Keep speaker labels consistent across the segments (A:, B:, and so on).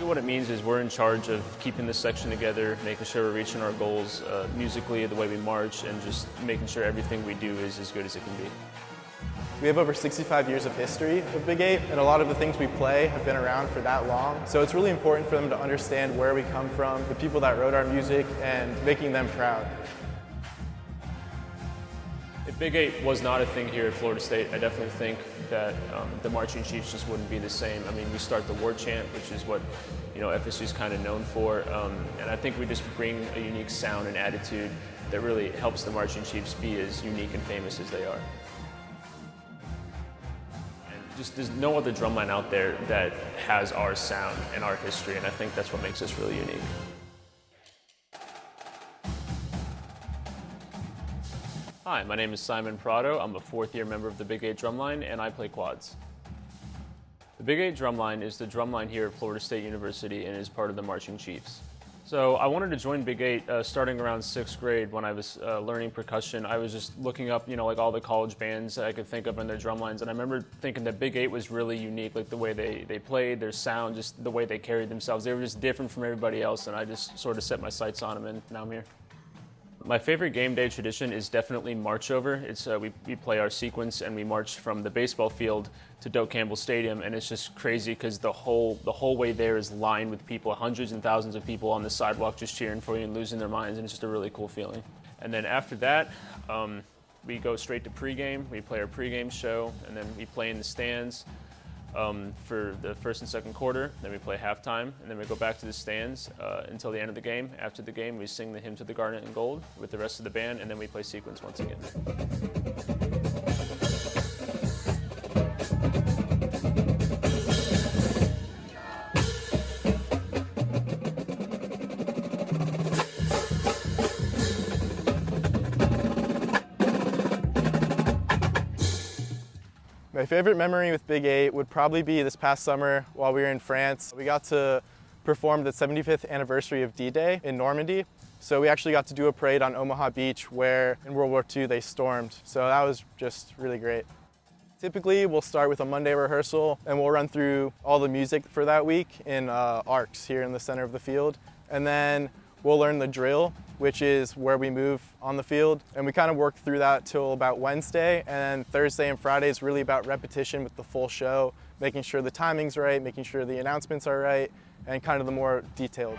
A: What it means is we're in charge of keeping this section together, making sure we're reaching our goals musically, the way we march, and just making sure everything we do is as good as it can be.
B: We have over 65 years of history of Big 8, and a lot of the things we play have been around for that long. So it's really important for them to understand where we come from, the people that wrote our music, and making them proud.
A: If Big 8 was not a thing here at Florida State, I definitely think that the Marching Chiefs just wouldn't be the same. I mean, we start the war chant, which is what FSU is kind of known for, and I think we just bring a unique sound and attitude that really helps the Marching Chiefs be as unique and famous as they are. And just there's no other drumline out there that has our sound and our history, and I think that's what makes us really unique. Hi, my name is Simon Prado. I'm a fourth-year member of the Big 8 Drumline, and I play quads. The Big 8 Drumline is the drumline here at Florida State University and is part of the Marching Chiefs. So I wanted to join Big 8 starting around 6th grade when I was learning percussion. I was just looking up, like all the college bands that I could think of and their drumlines, and I remember thinking that Big 8 was really unique, like the way they played, their sound, just the way they carried themselves. They were just different from everybody else, and I just sort of set my sights on them, and now I'm here. My favorite game day tradition is definitely march over. It's we play our sequence and we march from the baseball field to Doak Campbell Stadium, and it's just crazy because the whole way there is lined with people, hundreds and thousands of people on the sidewalk just cheering for you and losing their minds, and it's just a really cool feeling. And then after that, we go straight to pregame. We play our pregame show, and then we play in the stands for the first and second quarter. Then we play halftime, and then we go back to the stands until the end of the game. After the game, we sing the Hymn to the Garnet and Gold with the rest of the band, and then we play sequence once again.
B: My favorite memory with Big 8 would probably be this past summer while we were in France. We got to perform the 75th anniversary of D-Day in Normandy. So we actually got to do a parade on Omaha Beach where in World War II they stormed. So that was just really great. Typically we'll start with a Monday rehearsal and we'll run through all the music for that week in arcs here in the center of the field. And then we'll learn the drill, which is where we move on the field. And we kind of work through that till about Wednesday. And then Thursday and Friday is really about repetition with the full show, making sure the timing's right, making sure the announcements are right, and kind of the more detailed.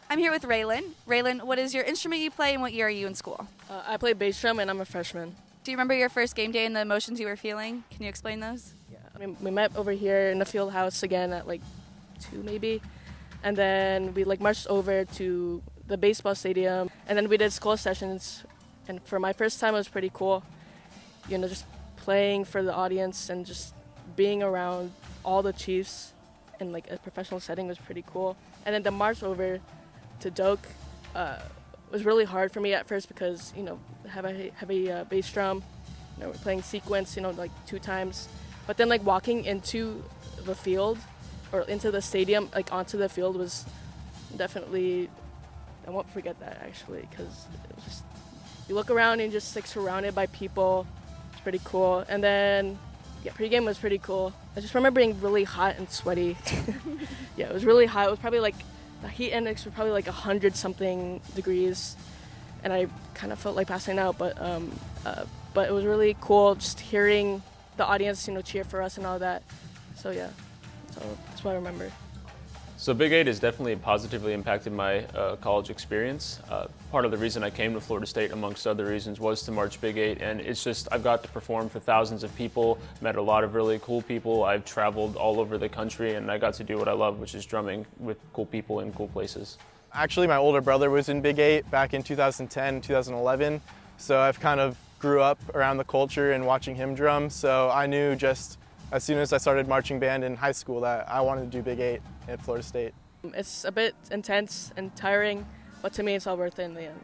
C: I'm here with Raylan. Raylan, what is your instrument you play and what year are you in school?
D: I play bass drum and I'm a freshman.
C: Do you remember your first game day and the emotions you were feeling? Can you explain those?
D: Yeah, I mean, we met over here in the field house again at like 2 maybe. And then we marched over to the baseball stadium. And then we did school sessions. And for my first time, it was pretty cool. Just playing for the audience and just being around all the Chiefs in a professional setting was pretty cool. And then the march over to Doak was really hard for me at first because, have a heavy bass drum. We're playing sequence, 2 times. But then walking into the field or into the stadium, onto the field was definitely, I won't forget that actually, because it was just, you look around and just surrounded by people. It's pretty cool. And then, pregame was pretty cool. I just remember being really hot and sweaty. Yeah, it was really hot. It was probably the heat index was probably 100-something degrees. And I kind of felt like passing out, but it was really cool just hearing the audience, cheer for us and all that. So yeah, that's what I remember.
A: So Big 8 has definitely positively impacted my college experience. Part of the reason I came to Florida State, amongst other reasons, was to march Big 8, and it's just, I've got to perform for thousands of people, met a lot of really cool people. I've traveled all over the country, and I got to do what I love, which is drumming with cool people in cool places.
B: Actually, my older brother was in Big 8 back in 2010, 2011, so I've kind of grew up around the culture and watching him drum, so I knew just as soon as I started marching band in high school that I wanted to do Big 8 at Florida State.
D: It's a bit intense and tiring, but to me it's all worth it in the end.